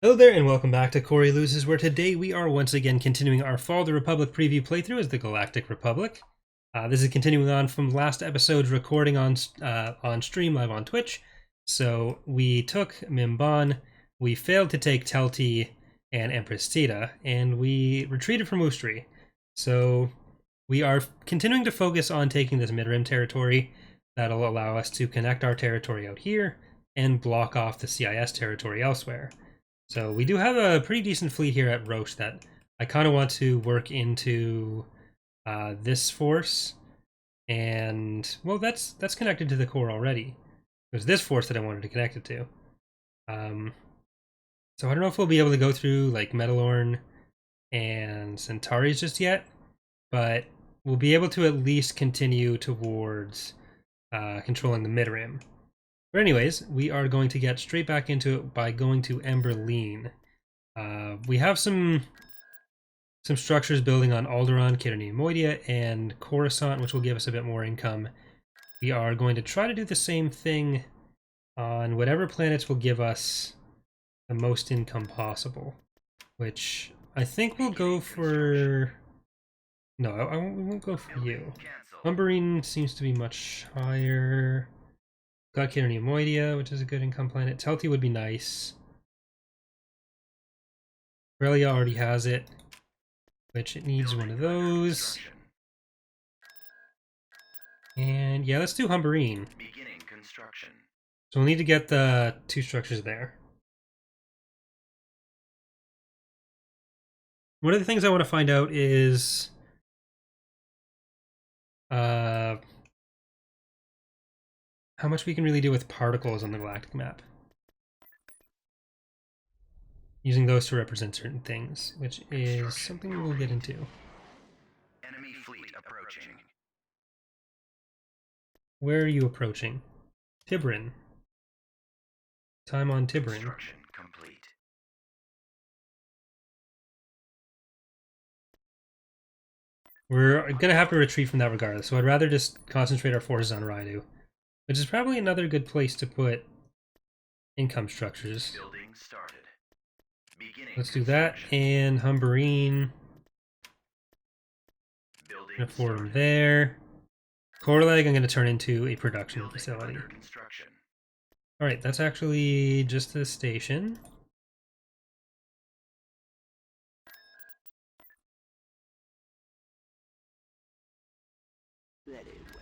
Hello there and welcome back to Corey Loses, where today we are once again continuing our Fall of the Republic preview playthrough as the Galactic Republic. This is continuing on from last episode's recording on stream live on Twitch. So we took Mimban, we failed to take Telti and Empress Tita, and we retreated from Ustri. So we are continuing to focus on taking this mid-rim territory. That'll allow us to connect our territory out here and block off the CIS territory elsewhere. So we do have a pretty decent fleet here at Roche that I kind of want to work into this force, and well, that's connected to the core already. It was this force that I wanted to connect it to. So I don't know if we'll be able to go through like Metalorn and Centauri's just yet, but we'll be able to at least continue towards controlling the mid-rim. But anyways, we are going to get straight back into it by going to Emberline. We have some structures building on Alderaan, Kiddernean Moidia, and Coruscant, which will give us a bit more income. We are going to try to do the same thing on whatever planets will give us the most income possible, which I think we'll go for... No, we won't go for you. Umberine seems to be much higher. Got Kiddernean Moidia, which is a good income planet. Telti would be nice. Aurelia already has it, which it needs one of those. And yeah, let's do Humberine. Beginning construction. So we'll need to get the two structures there. One of the things I want to find out is how much we can really do with particles on the galactic map. Using those to represent certain things, which is something we'll get into. Enemy fleet approaching. Where are you approaching? Tibrin. Time on Tibrin. Construction complete. We're gonna have to retreat from that regardless, so I'd rather just concentrate our forces on Raidu, which is probably another good place to put income structures. Building started. Beginning Let's do that, and Humberine. Building Gonna forward them there. Corleg, I'm gonna turn into a production facility. Construction. Alright, that's actually just the station. Very well.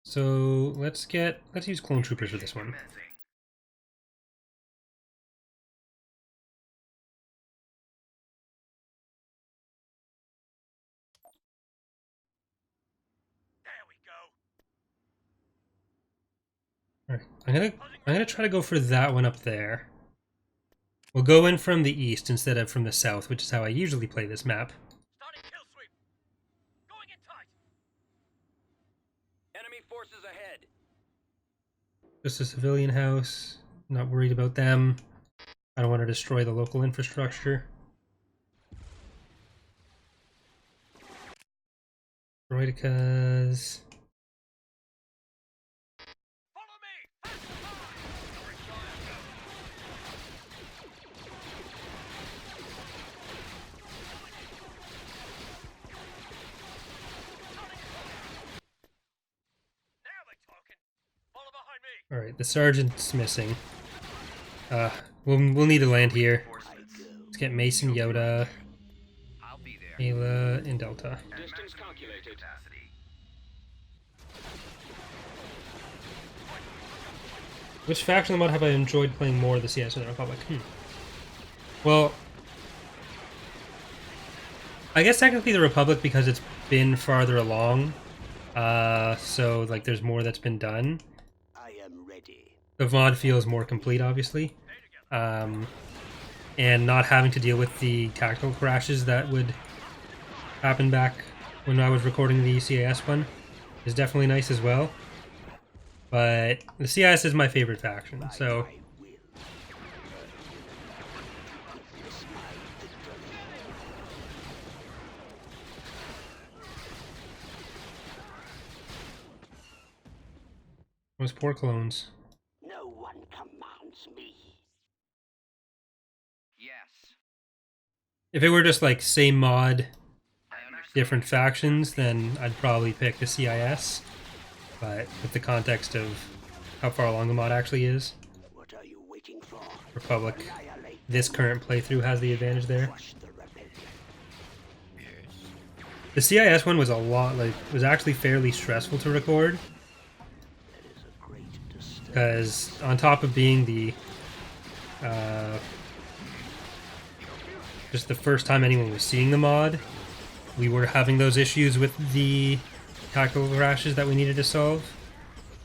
So let's use clone troopers for this one. Commencing. There we go. Alright, I'm gonna try to go for that one up there. We'll go in from the east instead of from the south, which is how I usually play this map. Starting kill sweep. Going in tight. Enemy forces ahead. Just a civilian house. Not worried about them. I don't want to destroy the local infrastructure. Droidicas. Follow me. Now they're talking. Follow behind me. Alright, the sergeant's missing. We'll need to land here. Let's get Mason, Yoda, I'll be there. Ayla, and Delta. Distance calculated. Which faction of the mod have I enjoyed playing more of the CS of the Republic? Well, I guess technically the Republic because it's been farther along. So like there's more that's been done. I am ready. The VOD feels more complete, obviously. And not having to deal with the tactical crashes that would happen back when I was recording the CIS one is definitely nice as well. But the CIS is my favorite faction, so... I will. Those poor clones. No one commands me. Yes. If it were just like same mod, I understand. different factions, then I'd probably pick the CIS. But with the context of how far along the mod actually is, What are you waiting for? Republic, Annihilate this them. current playthrough has the advantage there. Crush the rebellion. The CIS one was was actually fairly stressful to record, That is a great disturbance. because on top of being the just the first time anyone was seeing the mod, we were having those issues with the tactical crashes that we needed to solve,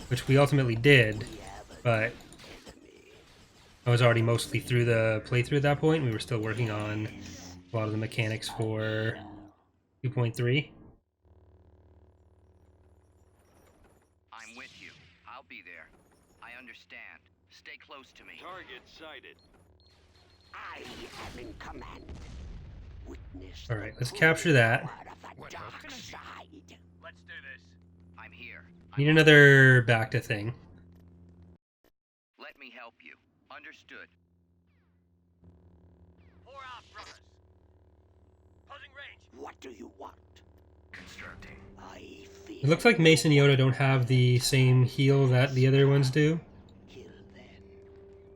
which we ultimately did, but I was already mostly through the playthrough at that point. We were still working on a lot of the mechanics for 2.3. I'm with you. I'll be there. I understand. Stay close to me. Target sighted. I am in command. Witness. All right, the let's full capture that. power of the dark side. Let's do this. I'm here. Need another back to thing. Let me help you. Understood. Pour out, brothers. Closing range. What do you want? Constructing. I fear. It looks like Mace and Yoda don't have the same heal that the other ones do. Kill them.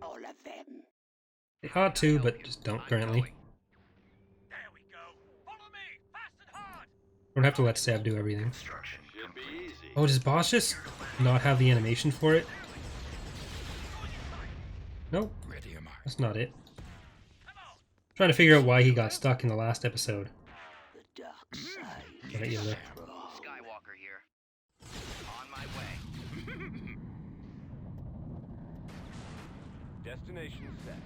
All of them. They ought to, but just don't currently. There we go. Follow me. Fast and hard. Don't have to let Sab do everything. Construction. Should be easy. Oh, does Boss just not have the animation for it? Nope, Ready am I. that's not it. Trying to figure out why he got stuck in the last episode. The dark side. Right, Yoda. Skywalker here. On my way. Destination set.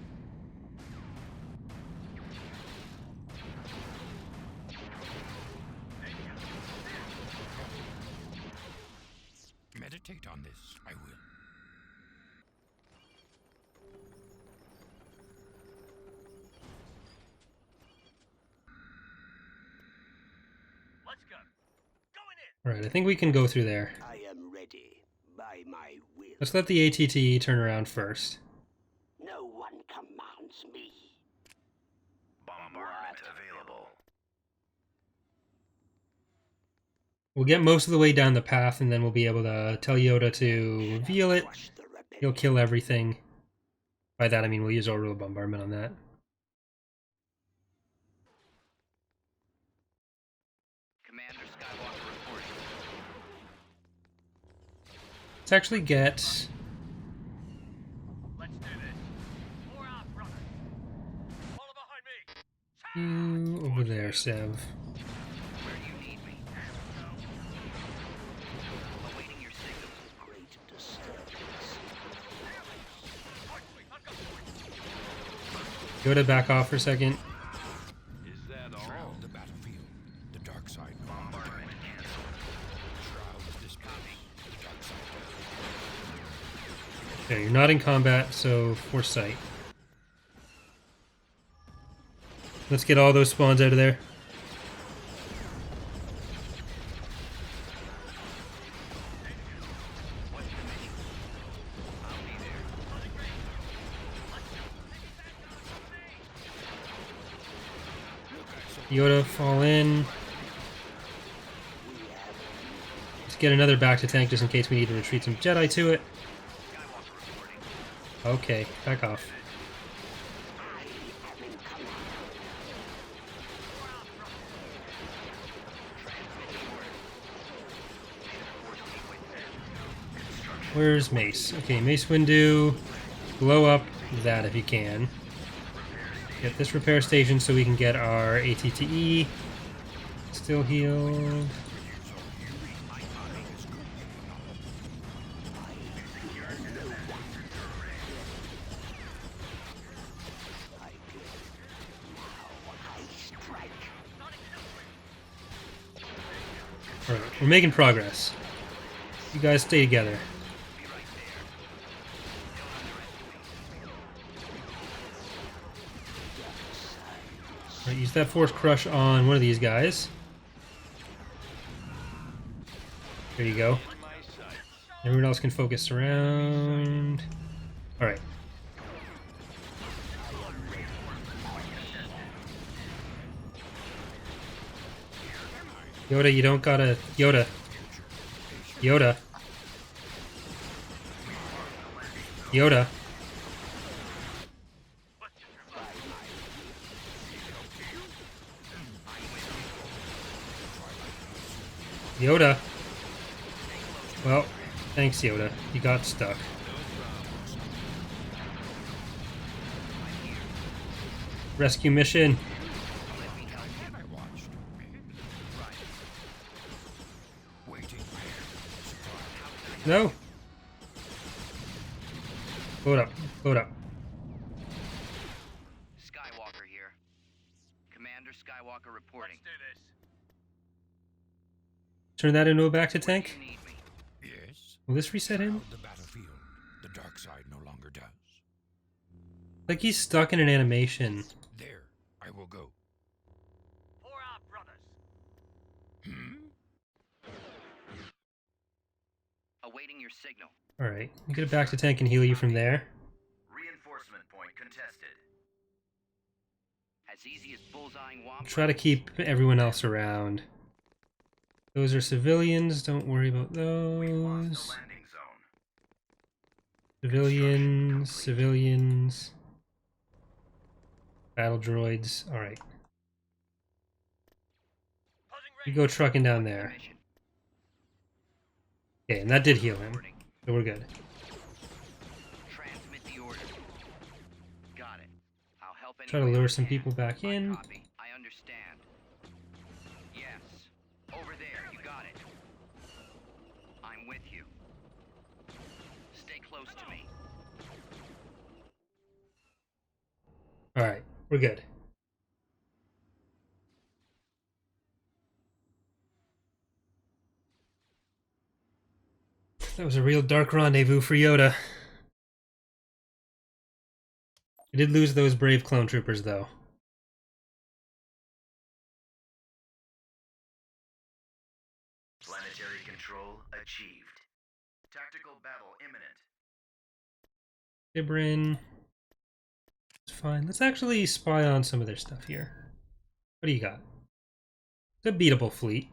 Meditate on this, I will. Let's go. Going in. Alright, I think we can go through there. I am ready by my will. Let's let the ATT turn around first. No one commands me. Bombardment available. We'll get most of the way down the path, and then we'll be able to tell Yoda to reveal it. Crush the rebellion. He'll kill everything. By that I mean we'll use orbital bombardment on that. Commander Skywalker reporting. Let's actually get Let's do this. Pour out, brothers. Follow behind me. you over there, Sev. Where do you need me? Awaiting your signals. Great disturbance. Yoda, back off for a second. Is that all? The battlefield. The dark side. Bombardment canceled. Shroud is dispelled. The dark side. Okay, you're not in combat, so foresight. Let's get all those spawns out of there. What's your mission? I'll be there. Yoda, fall in. Let's get another back to tank just in case we need to retreat some Jedi to it. Okay, back off. Where's Mace? Okay, Mace Windu. Blow up that if you can. Get this repair station so we can get our ATTE. Still healed. Alright, we're making progress. You guys stay together. Alright, use that Force Crush on one of these guys. There you go. My sight. Everyone else can focus around. Alright. Yoda, you don't gotta... Yoda. Yoda. Yoda. Yoda. Well, thanks, Yoda. You got stuck. Rescue mission. No. Load up. Load up. Skywalker here. Commander Skywalker reporting. Turn that into a back to Where do tank. you need me? Yes. Will this reset him? The battlefield. The dark side no longer does. Like he's stuck in an animation. There, I will go. For our brothers. Awaiting your signal. Alright. You get a back to tank and heal you from there. Reinforcement point contested. As easy as bullseyeing Womp. Try to keep everyone else around. Those are civilians. Don't worry about those. landing zone. Civilians. Civilians. Battle droids. Alright. You go trucking down there. Mission. Okay, and that did heal him. So we're good. Transmit the order. Got it. I'll help any Try to way lure I some can. people back in. Copy. I understand. Yes. Over there. You got it. I'm with you. Stay close to me. Alright, we're good. That was a real dark rendezvous for Yoda. We did lose those brave clone troopers, though. Planetary control achieved. Tactical battle imminent. Gibrin. It's fine. Let's actually spy on some of their stuff here. What do you got? It's a beatable fleet.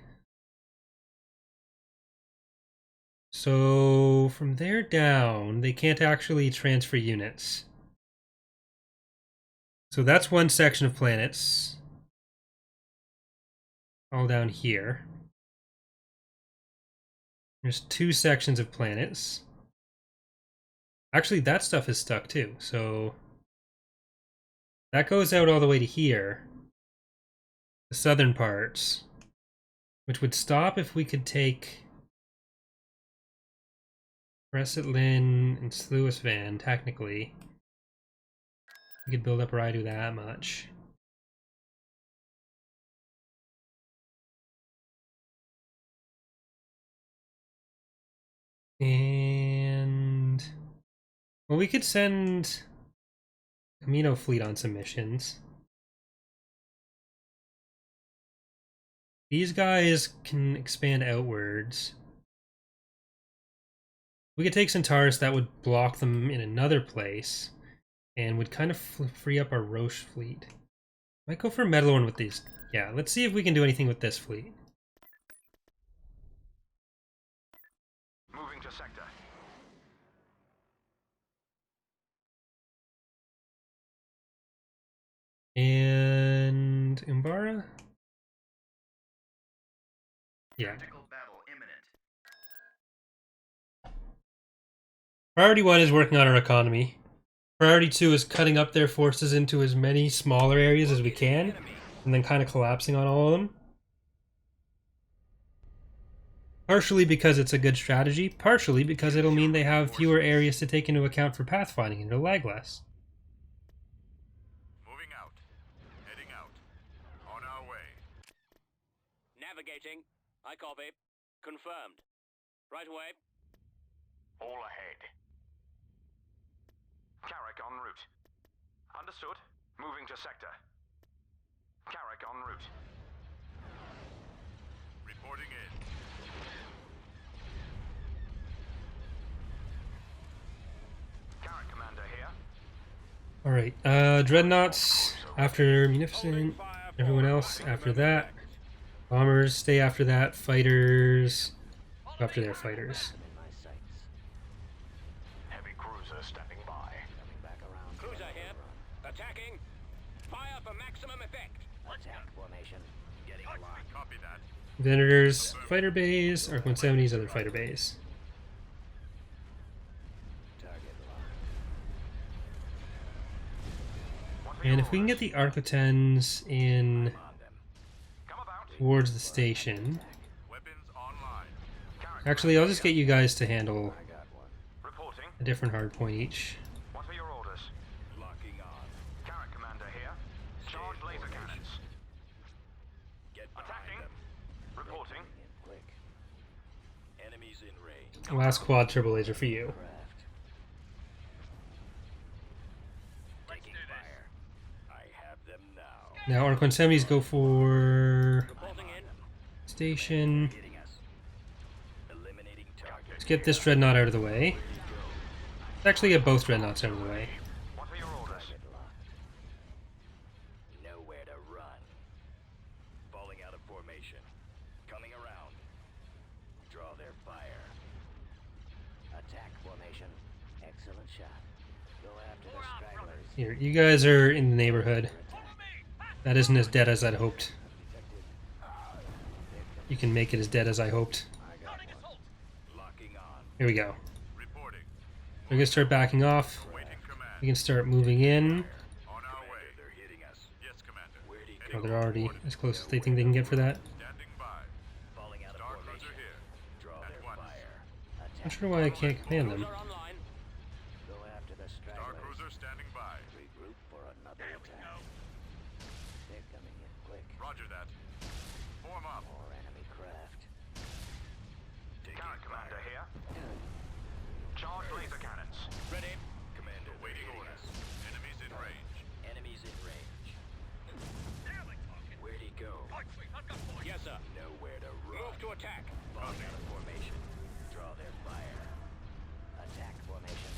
So from there down, they can't actually transfer units. So that's one section of planets. All down here. There's two sections of planets. Actually, that stuff is stuck too, so that goes out all the way to here. The southern parts. Which would stop if we could take Crescent Lynn and Sluis Van, technically. We could build up Raidu that much. And well, we could send Camino Fleet on some missions. These guys can expand outwards. We could take Centaurus, that would block them in another place, and would kind of free up our Roche fleet. Might go for Metalorn with these. Yeah, let's see if we can do anything with this fleet. Moving to sector. And Umbara? Yeah. Tactical battle imminent. Priority 1 is working on our economy. Priority 2 is cutting up their forces into as many smaller areas as we can, and then kind of collapsing on all of them. Partially because it's a good strategy, partially because it'll mean they have fewer areas to take into account for pathfinding and it'll lag less. Moving out. Heading out. On our way. Navigating. I copy. Confirmed. Right away. All ahead. Carrack en route. Understood. Moving to sector. Carrack en route. Reporting in. Alright, Dreadnoughts after Munificent, everyone else after that. Bombers stay after that, fighters go after their fighters. In my sights. Heavy cruiser standing by. Coming back around. for Cruiser another here. run. Attacking. Fire for maximum effect. Attack formation. Getting aligned. Copy that. Venators, fighter bays, Arc 170s, other fighter bays. Target locked. And if we can get the Arc 10s in Come about. towards the station. Weapons online. Actually, I'll just get you guys to handle I got one. Reporting. a different hard point each. What are your orders? Locking on. Carrot commander here. Charge laser cannons. Get behind Attacking. them. Reporting. In quick. Enemies in range. Last quad turbo laser for you. Craft. Taking fire. I have them now. Now Arc 170s go for Reporting in. station. Hitting us. Eliminating target. Let's get this dreadnought out of the way. Let's actually get both dreadnoughts out of the way. What are your orders? Target locked. Nowhere to run. Falling out of formation. Coming around. Draw their fire. Attack formation. Excellent shot. Go after the stragglers. Here, you guys are in the neighborhood. Attack. That isn't as dead as I'd hoped. You can make it as dead as I hoped. I got one. Locking on. Here we go. Reporting. We're gonna start backing off. Waiting command. We can start moving in. On our way. They're hitting us. Yes, commander. Where'd he Oh, go? they're already as close as they think they can get for that. Standing by. Falling out of Star formation. cruiser here. Draw At their once. fire. Not Attack. sure why I can't command them. Cruiser online. Go after the Star stragglers. cruiser standing by. Regroup for another attack. They're coming in quick. Roger that. Form up. More enemy craft. Taking Carrot commander fire. here. Charge laser cannons. Ready. Commander, they're Waiting hitting orders. us. Enemies in range. Enemies in range. Where'd he go? Yes, sir. Nowhere to run. Move to attack. Falling out of formation. Draw their fire. Attack formation.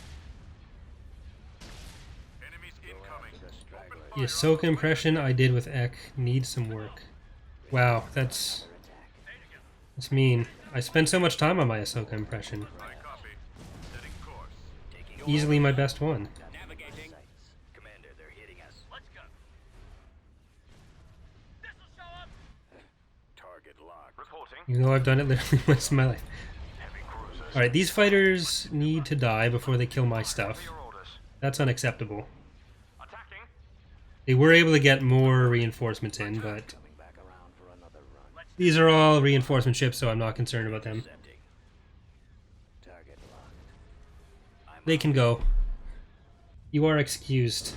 Enemies Go incoming. after the stragglers. The Ahsoka impression I did with Ek needs some work. Wow, that's Attack. mean. I spent so much time on my Ahsoka impression. I copy. Setting course. Taking Easily my best one. Navigating. Sights. Commander, they're hitting us. Let's go. This'll show up. Target locked. Reporting. Even though I've done it literally once in my life. Heavy cruisers. Alright, these fighters need to die before they kill my stuff. What are your orders? That's unacceptable. Attacking. They were able to get more reinforcements in, but Coming back around for another run. these are all reinforcement ships, so I'm not concerned about them. Intercepting. Target locked. They can go. You are excused.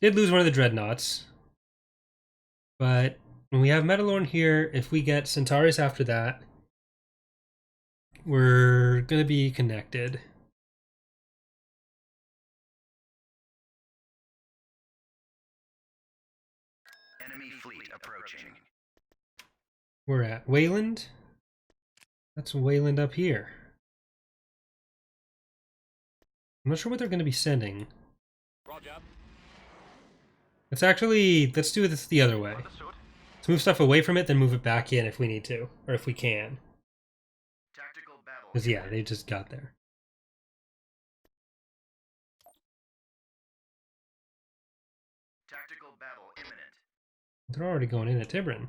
Did lose one of the dreadnoughts. But when we have Metalorn here, if we get Centauris after that, we're gonna be connected. Enemy fleet approaching. We're at Weyland. That's Weyland up here. I'm not sure what they're going to be sending. Roger. Let's do this the other way. Understood. Let's move stuff away from it, then move it back in if we need to, or if we can. Tactical battle. Because yeah, they just got there. Tactical battle imminent. They're already going in at Tibrin.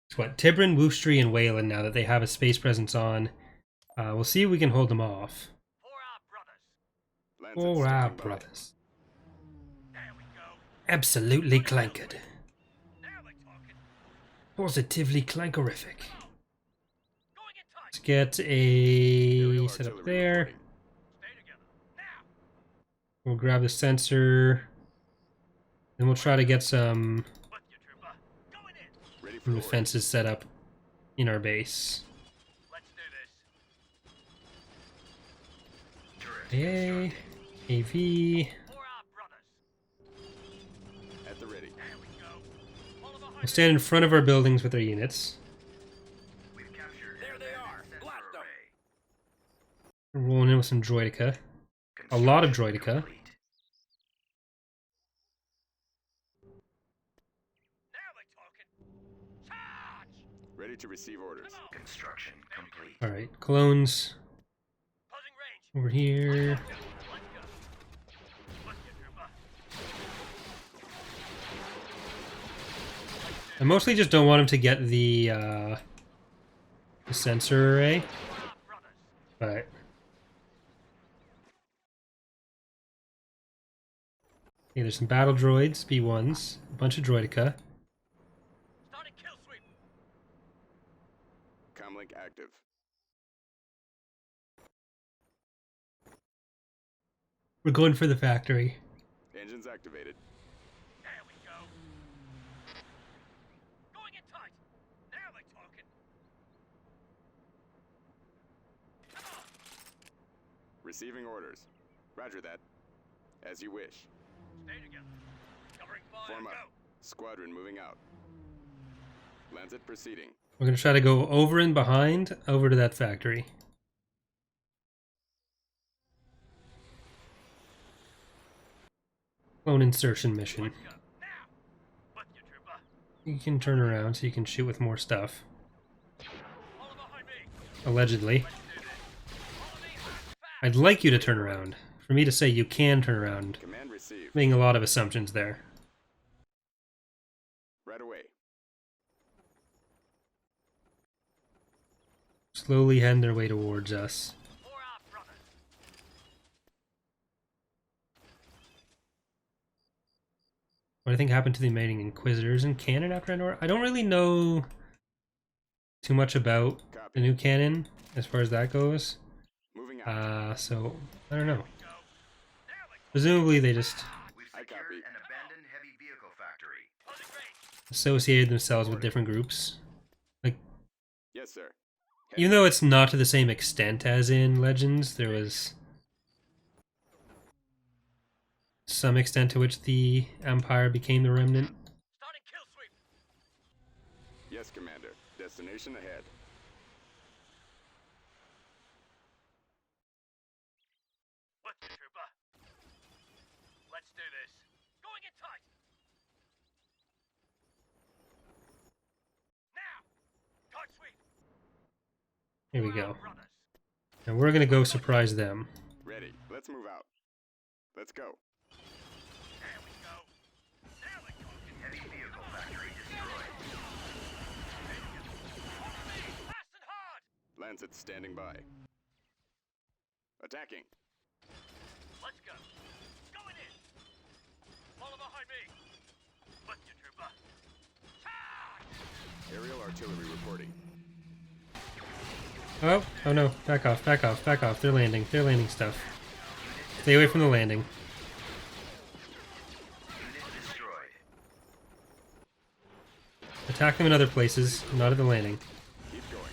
It's what, Tibrin, Woostry, and Weyland now that they have a space presence on. We'll see if we can hold them off. For our brothers. Absolutely clankered. Positively clankerific. Let's get a set up there. We'll grab the sensor. Then we'll try to get some defenses set up in our base. A, AV. At the ready. We'll stand in front of our buildings with our units. We've captured There they are. sensor Blast them. array. We're rolling in with some droidica. A lot of Construction droidica. complete. Now they're talking. Charge! Ready to receive orders. Construction complete. Alright, clones Closing range. over here. Let's go. Let's get trooper. I mostly just don't want him to get the sensor array, Brothers. but okay, there's some battle droids, B1s, a bunch of droidica. Starting kill sweep. Comlink active. We're going for the factory. Engines activated. There we go. Going in tight. Now they're talking. Come on. Receiving orders. Roger that. As you wish. Stay together. Covering fire. Form up. Go. Squadron moving out. Lancet proceeding. We're going to try to go over and behind, over to that factory. Clone insertion mission. Let's go. Now. Let's get trooper. You can turn around so you can shoot with more stuff. Follow behind me. Allegedly. Let's do this. Follow me. Fast. I'd like you to turn around. For me to say you can turn around. Command received. Making a lot of assumptions there. Right away. Slowly heading their way towards us. For our brothers. What do you think happened to the remaining Inquisitors in canon after Endor? I don't really know too much about the Copy. new canon as far as that goes. Moving out. So I don't know. Go. Now they're Presumably they just We've I secured copy. an abandoned heavy vehicle factory. closing range. associated themselves with different groups. Like, Yes, sir. even though it's not to the same extent as in Legends, there was some extent to which the Empire became the Remnant. Starting kill sweep. Yes, Commander. Destination ahead. Let's get trooper. Let's do this. Going in tight. Now. Tight sweep. Here we For our go. brothers. And we're gonna go surprise them. Ready. Let's move out. Let's go. There we go. Now they're talking. Heavy vehicle factory destroyed. Follow me. Fast and hard. Lancet standing by. Attacking. Let's go. Going in. Follow behind me. Let's get trooper. Charge. Aerial artillery reporting. Oh no, back off, back off, back off. They're landing stuff. Stay away from the landing. Unit destroyed. Attack them in other places, not at the landing. Keep going.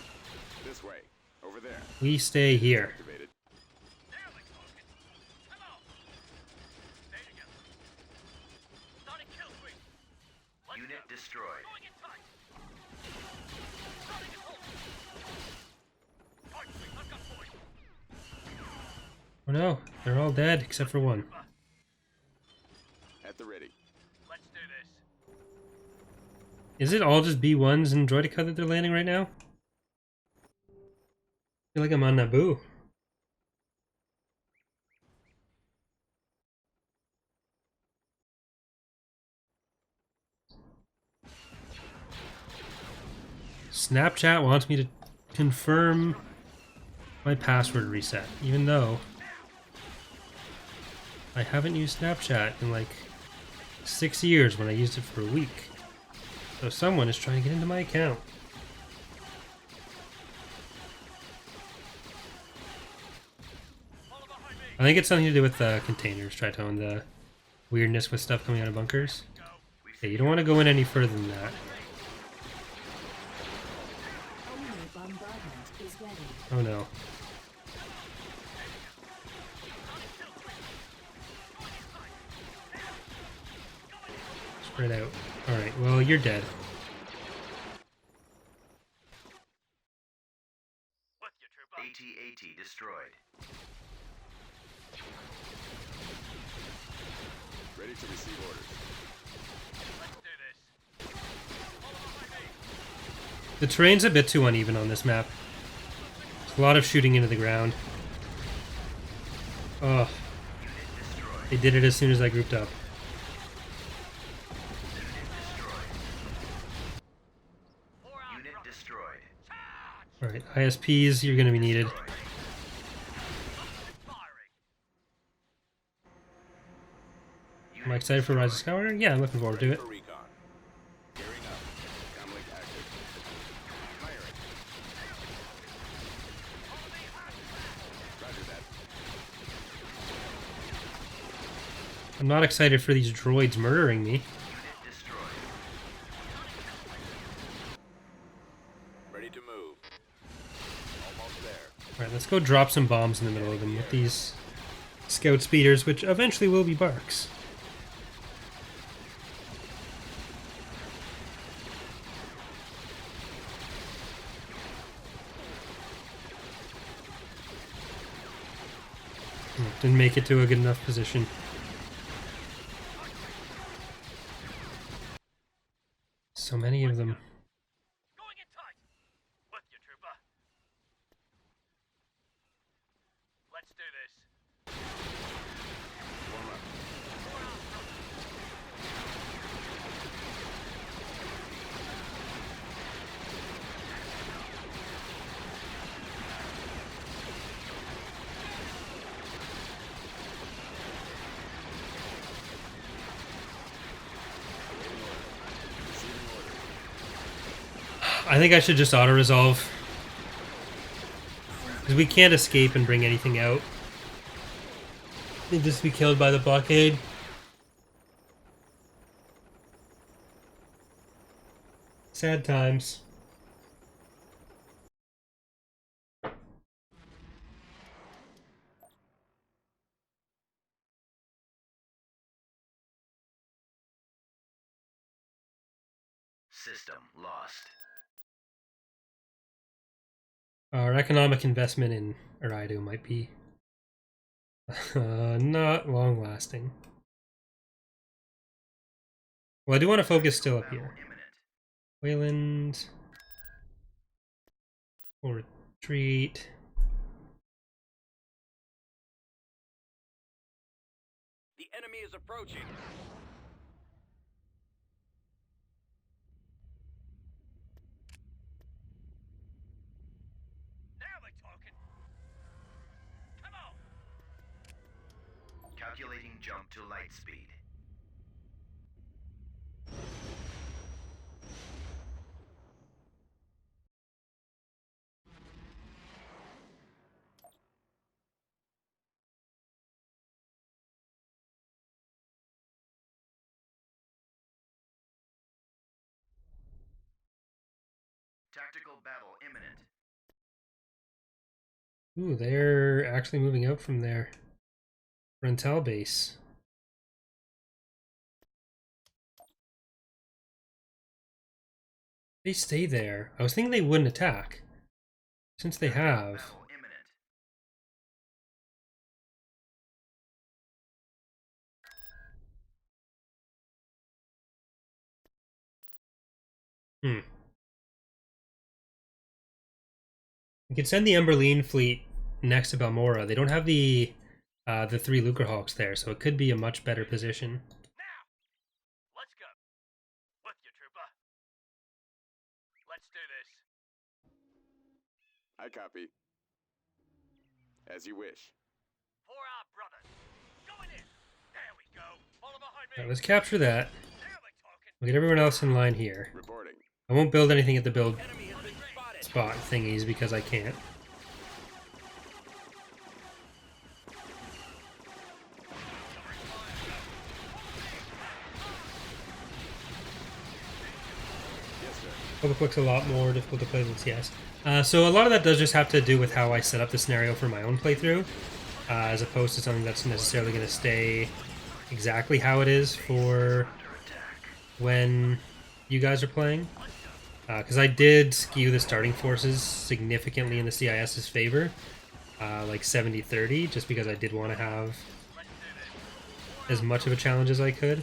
This way. Over there. We stay here. Activated. Now they're talking. Come on. Stay together. Starting kill sweep. Let's Unit go. destroyed. Going in tight. Starting at home. Tight sweep. I've got point. Oh no, they're all dead except for one. At the ready. Let's do this. Is it all just B1s and Droidica that they're landing right now? I feel like I'm on Naboo. Snapchat wants me to confirm my password reset, even though I haven't used Snapchat in like 6 years when I used it for a week. So someone is trying to get into my account. Follow behind me. I think it's something to do with the containers, Tritone, the weirdness with stuff coming out of bunkers. Go. Okay, you don't want to go in any further than that. Only bombardment is ready. Oh no. Spread out. Alright, well, you're dead. AT-AT destroyed. Ready to receive orders. The terrain's a bit too uneven on this map. There's a lot of shooting into the ground. Oh. They did it as soon as I grouped up. Unit destroyed. Alright, ISPs, you're going to be needed. Am I excited for Rise of Skywalker? Yeah, I'm looking forward to it. For recon. Gearing up. Comlink active. Firing. Roger that. I'm not excited for these droids murdering me. Unit destroyed. Ready to move. Almost there. Alright, let's go drop some bombs in the middle of them with these scout speeders, which eventually will be barks. Didn't make it to a good enough position. So many of them. Going in tight. With you, trooper. Let's do this. Warm up. I think I should just auto-resolve. Because we can't escape and bring anything out. They'd just be killed by the blockade. Sad times. System lost. Our economic investment in Arido might be not long-lasting. Well, I do want to focus still up here. Weyland. Full retreat. The enemy is approaching. Now we're talking. Come on. Calculating jump to light speed. Tactical battle imminent. Ooh, they're actually moving out from their Rental base. They stay there. I was thinking they wouldn't attack. Since they have. Battle imminent. We could send the Emberline fleet next to Balmora. They don't have the 3 Lucrehawks there, so it could be a much better position. Now. Let's go. With you, trooper. Let's do this. I copy. As you wish. For our brothers. Going in. There we go. Follow behind me. Alright, let's capture that. Now we're talking. We'll get everyone else in line here. Reporting. I won't build anything at the build Enemy has been spotted. spot thingies because I can't. Yes, sir. Public looks a lot more difficult to play with, yes. So a lot of that does just have to do with how I set up the scenario for my own playthrough, as opposed to something that's necessarily going to stay exactly how it is for when you guys are playing. because I did skew the starting forces significantly in the CIS's favor, like 70-30, just because I did want to have as much of a challenge as I could.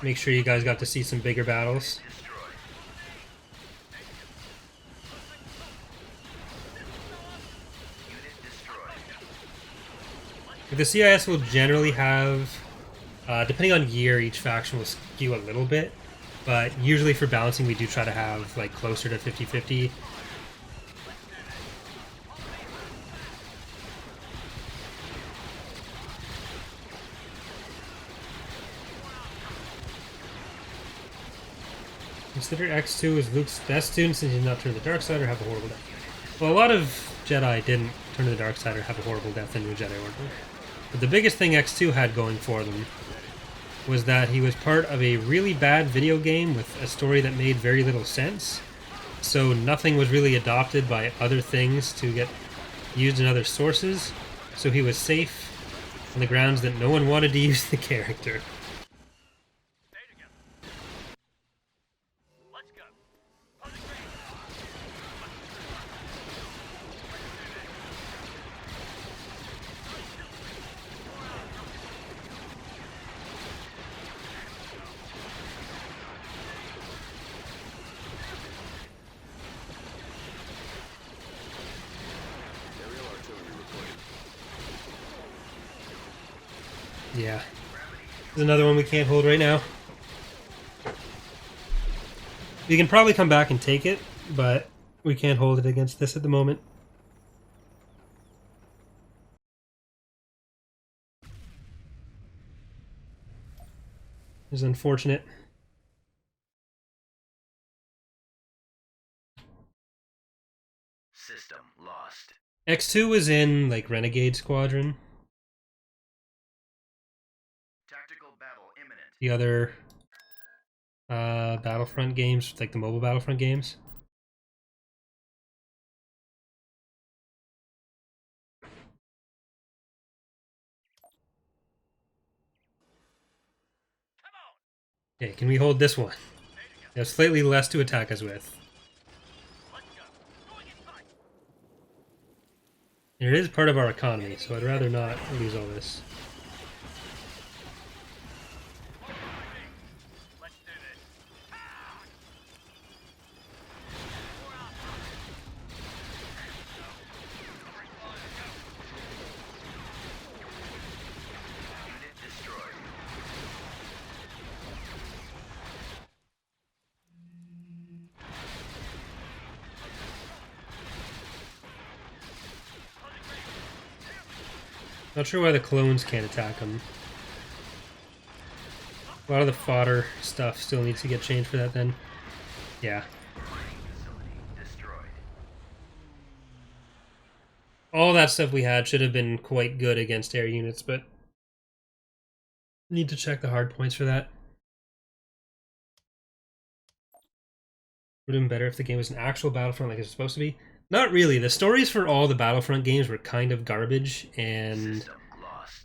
Make sure you guys got to see some bigger battles. The CIS will generally have, depending on year, each faction will skew a little bit, but usually for balancing we do try to have like closer to 50-50. Consider X2 as Luke's best student since he did not turn to the dark side or have a horrible death. Well, a lot of Jedi didn't turn to the dark side or have a horrible death in New Jedi Order. But the biggest thing X2 had going for them was that he was part of a really bad video game with a story that made very little sense. So nothing was really adopted by other things to get used in other sources. So he was safe on the grounds that no one wanted to use the character. Yeah. There's another one we can't hold right now. We can probably come back and take it, but we can't hold it against this at the moment. It's unfortunate. System lost. X2 was in, like, Renegade Squadron. Tactical battle imminent. The other Battlefront games, like the mobile Battlefront games. Okay, can we hold this one? They have slightly less to attack us with. And it is part of our economy, so I'd rather not lose all this. Not sure why the clones can't attack them. A lot of the fodder stuff still needs to get changed for that then. Yeah. All that stuff we had should have been quite good against air units, but need to check the hard points for that. Would have been better if the game was an actual Battlefront like it's supposed to be. Not really. The stories for all the Battlefront games were kind of garbage and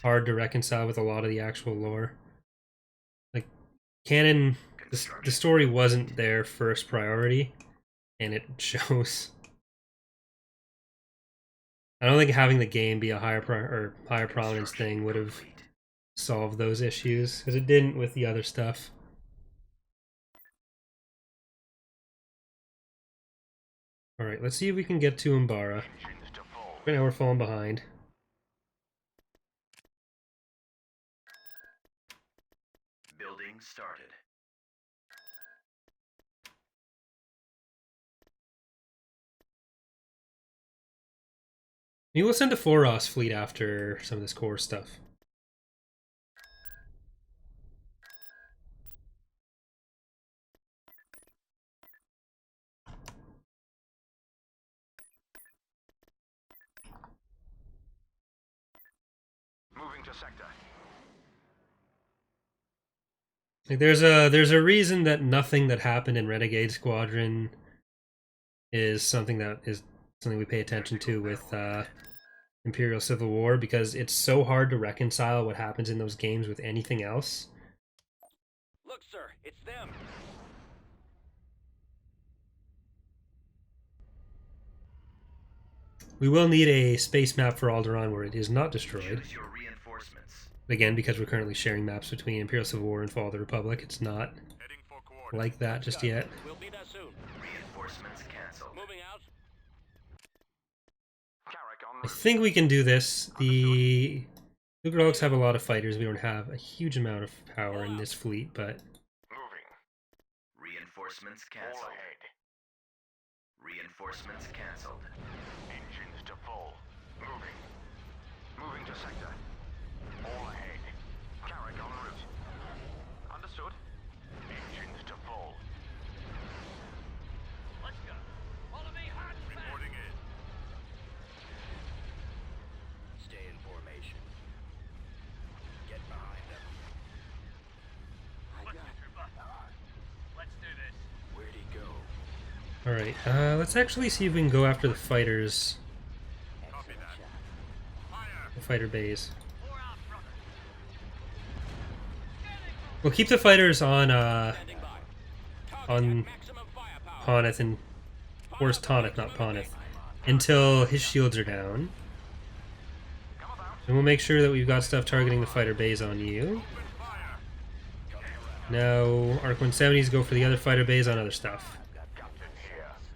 hard to reconcile with a lot of the actual lore. Like, canon, the story wasn't their first priority, and it shows. I don't think having the game be a higher prominence thing would have solved those issues, because it didn't with the other stuff. Alright, let's see if we can get to Umbara. Right now we're falling behind. Building started. Maybe we'll send a Foros fleet after some of this core stuff. Moving to sector. Like there's a reason that nothing that happened in Renegade Squadron is something we pay attention to with in Imperial Civil War, because it's so hard to reconcile what happens in those games with anything else. Look, sir, it's them. We will need a space map for Alderaan where it is not destroyed. Choose your reinforcements. Again, because we're currently sharing maps between Imperial Civil War and Fall of the Republic, it's not Heading for coordinates. like that just yet. We'll be there soon. Reinforcements canceled. Moving out. I think we can do this. The Lucrehawks have a lot of fighters. We don't have a huge amount of power in this fleet, but Reinforcements canceled. Reinforcements canceled. Engines to full. Moving. Moving to sector. All ahead. Carrick en route. Understood. Engines to full. Let's go. Follow me, hard and fast. Reporting in. Stay in formation. Get behind them. I got it. Let's do this. Where'd he go? alright. Let's actually see if we can go after the fighters. Copy that. Fire. The fighter bays. Pour out, brother. We'll keep the fighters on Standing by. on Maximum firepower. Poneth and Force Tonith, not Poneth, until his shields are down. And we'll make sure that we've got stuff targeting the fighter bays on you. Now, Arc 170s go for the other fighter bays on other stuff.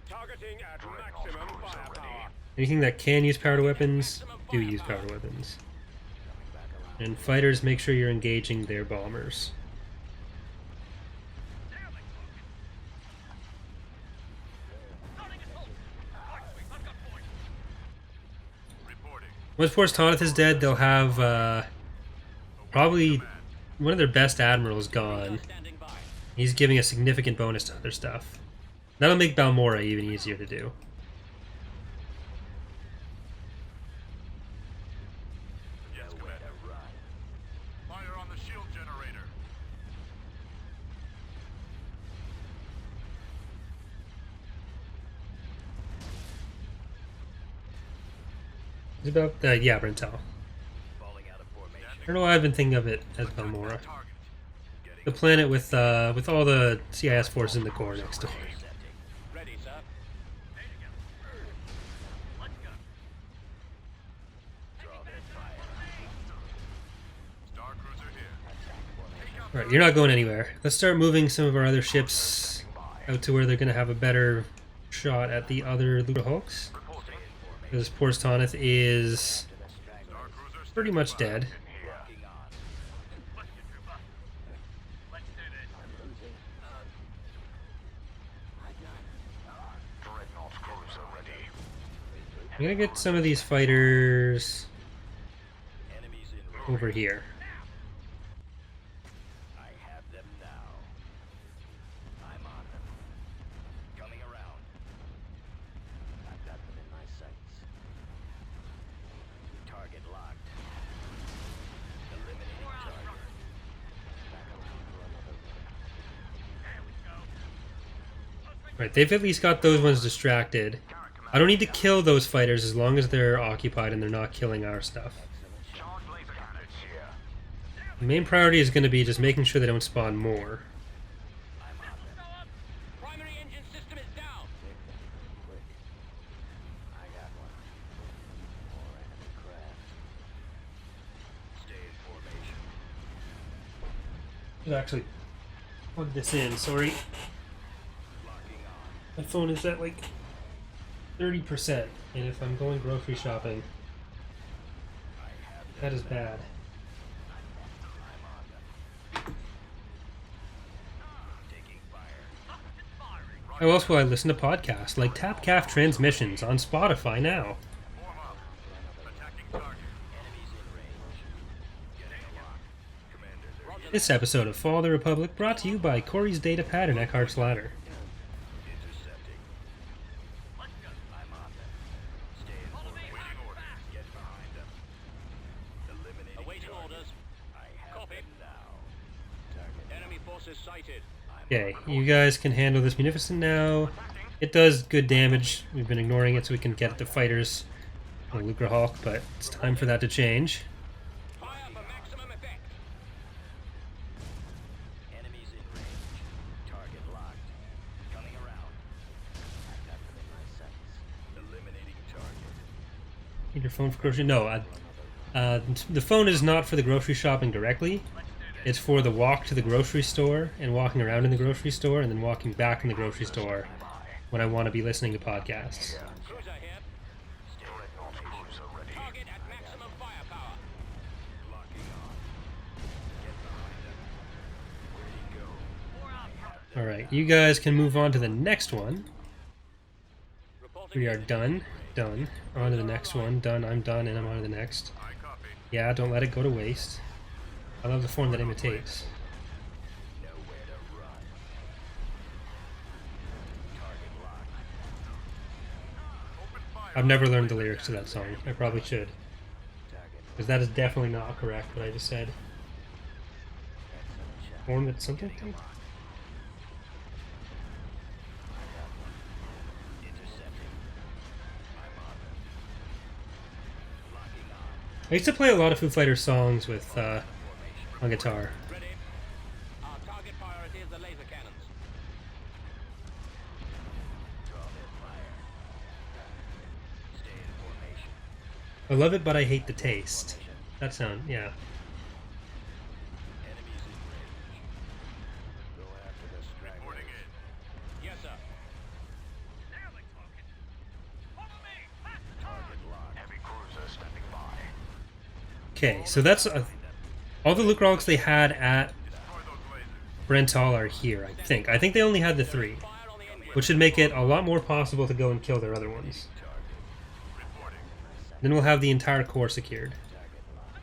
Targeting at maximum firepower. Anything that can use powered weapons, do use powered weapons. And fighters, make sure you're engaging their bombers. Reporting. Once Force Tonith is dead, they'll have probably one of their best admirals gone. Standing by. He's giving a significant bonus to other stuff. That'll make Balmora even easier to do. Yes, Commander. Fire on the shield generator. It's about yeah, Brentel. Falling out of formation. I don't know why I've been thinking of it as Balmora. Target. Getting The planet with all the CIS forces in the core next door. setting. Ready, sir. Ready to go. Let's go. Draw their fire. Star Cruiser here. Alright, you're not going anywhere. Let's start moving some of our other ships out to where they're going to have a better shot at the other Lucrehawks. Because Force Tonith is Star Cruiser pretty much dead. locking on. Let's get through. Let's do this. Dreadnought cruiser ready. I'm going to get some of these fighters Enemies in range. over here. I have them now. I'm on them. Coming around. I've got them in my sights. Target locked. Eliminating target. Back around for another one. There we go. Right, they've at least got those ones distracted. I don't need to kill those fighters as long as they're occupied and they're not killing our stuff. Charge laser cannons here. The main priority is going to be just making sure they don't spawn more. I'm on them. Primary engine system is down. Quick. I got one. More enemy craft. Stay in formation. I've actually plug this in, sorry. Locking on. My phone is at like 30%, and if I'm going grocery shopping, I have them. that is bad. I'm on them. Taking fire. How else will I listen to podcasts like Tap Calf Transmissions on Spotify now? Form up. Attacking target. Enemies in range. Getting a lock. Commanders are This episode of Fall of the Republic brought to you by Corey's Datapad and Eckhart's Ladder. intercepting. I'm on them. Stay in formation. Waiting orders. Get behind them. Eliminating awaiting orders. I have them now. Target. Enemy forces sighted. Okay, you guys can handle this Munificent now. It does good damage. We've been ignoring it so we can get the fighters a Lucre Hawk, but it's time for that to change. Fire for maximum effect. Enemies in range. Target locked. Coming around. I've got them in my sights. Eliminating target. Need your phone for grocery? No, the phone is not for the grocery shopping directly. It's for the walk to the grocery store and walking around in the grocery store and then walking back in the grocery store when I want to be listening to podcasts. Cruiser here. Dreadnought cruiser ready. Target at maximum firepower. Locking on. Get behind them. Where'd he go? Alright, you guys can move on to the next one. Reporting We are done. Done. On to the next one. Done. I'm done, and I'm on to the next. Yeah, don't let it go to waste. I love the form that imitates. nowhere to run. Target locked. I've never learned the lyrics to that song. I probably should. Target. Because that is definitely not correct, what I just said. Excellent shot. Form that something? Intercepting. I'm on them. Locking on. I used to play a lot of Foo Fighters songs with on guitar. Ready. Our target priority is the laser cannons. Draw their fire. Stay in formation. I love it, but I hate the taste. That sound, yeah. Enemies in range. Go after the stragglers. Reporting in. Yes, sir. Target locked. Heavy cruiser standing by. Okay, so that's all the Lucre Hawks they had at Brental are here, I think. I think they only had the 3, Fire on the engine. which should make it a lot more possible to go and kill their other ones. Then we'll have the entire core secured. Target locked.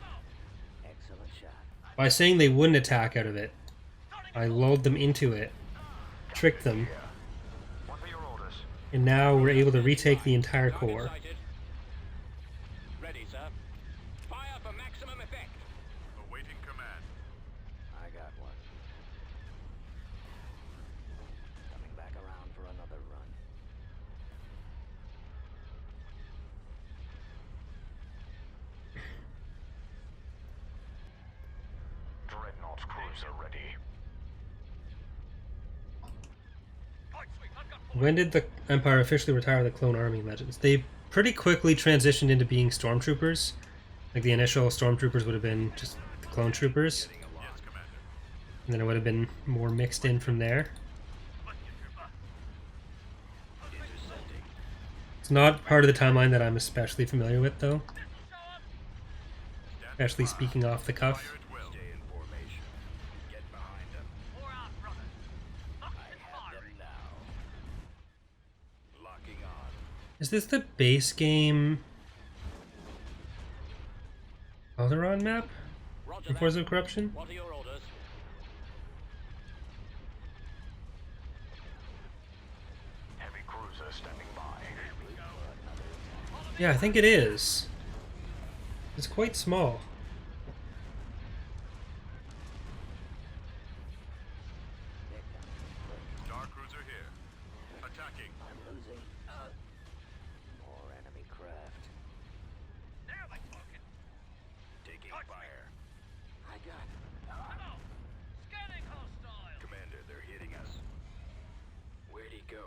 Excellent shot. By saying they wouldn't attack out of it, I lulled them into it, tricked them, What are your orders? and now we're able to retake the entire core. Target sighted. Ready, sir. Fire for maximum effect. Awaiting command. I got one. Coming back around for another run. Dreadnought cruiser ready. When did the Empire officially retire the Clone Army Legends? They pretty quickly transitioned into being Stormtroopers. Like the initial Stormtroopers would have been just the Clone Troopers. And then it would have been more mixed in from there. It's not part of the timeline that I'm especially familiar with, though. Especially speaking off the cuff. Stay in formation. Get behind them. I have them now. Locking on. Is this the base game Alderaan map Roger in that. Force of Corruption? What are your orders? Heavy cruiser standing by. Yeah, I think it is. It's quite small. Star cruiser here. Attacking. I'm losing. More enemy craft. Taking fire. I got it. Commander, they're hitting us. Where'd he go?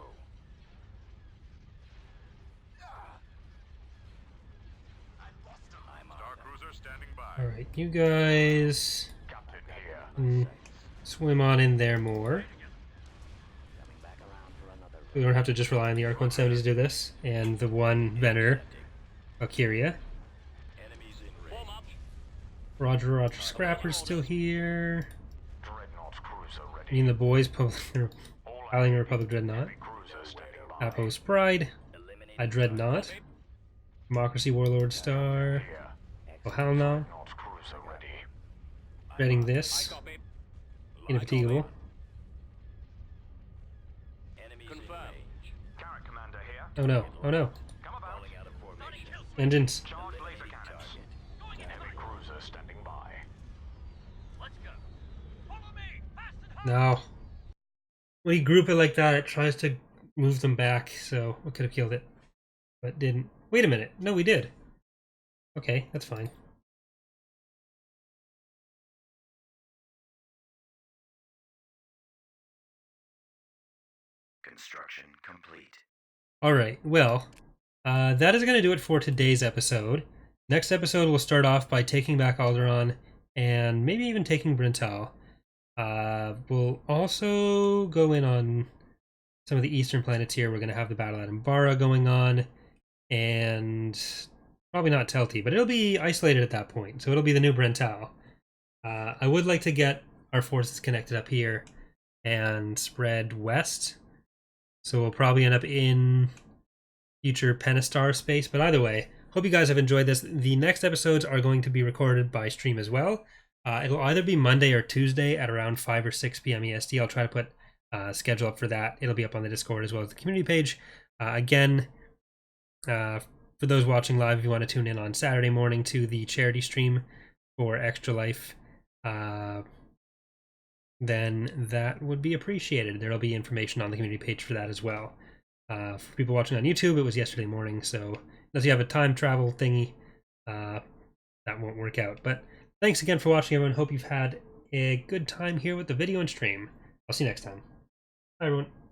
I'm on Star them. cruiser standing by. Alright, you guys Captain here. swim on in there more. Coming back around for another We don't have to just rely on the Arc 170s to do this. And the one vendor, Valkyria. enemies in range. Form up. Roger, Roger. Scrapper's still here. Dreadnought cruiser Me ready. and the boys, Piling Republic Dreadnought. Heavy cruiser standing by. Appos Pride. Eliminate I Dread Not. Democracy Warlord Star. Here. Oh, hell no. Dreadnought cruiser ready. Dreading I this. copy. Indefatigable. Enemies in range. Carrot commander here. Oh no. Oh no. Come about. Falling out of formation. Engines. Charge laser cannons. Heavy cruiser standing by. No. When you group it like that, it tries to move them back, so we could have killed it. But didn't. Wait a minute. No, we did. Okay, that's fine. Construction complete. Alright, well, that is going to do it for today's episode. Next episode, we'll start off by taking back Alderaan and maybe even taking Brental. We'll also go in on some of the eastern planets here. We're going to have the battle at Umbara going on, and probably not Telti, but it'll be isolated at that point, so it'll be the new Brental. I would like to get our forces connected up here and spread west, so we'll probably end up in future Penastar space, but either way, hope you guys have enjoyed this. The next episodes are going to be recorded by stream as well. It'll either be Monday or Tuesday at around 5 or 6 p.m. EST. I'll try to put a schedule up for that. It'll be up on the Discord as well as the community page. Again, for those watching live, if you want to tune in on Saturday morning to the charity stream for Extra Life, then that would be appreciated. There'll be information on the community page for that as well. For people watching on YouTube, it was yesterday morning, so unless you have a time travel thingy, that won't work out. But thanks again for watching, everyone. Hope you've had a good time here with the video and stream. I'll see you next time. Bye, everyone.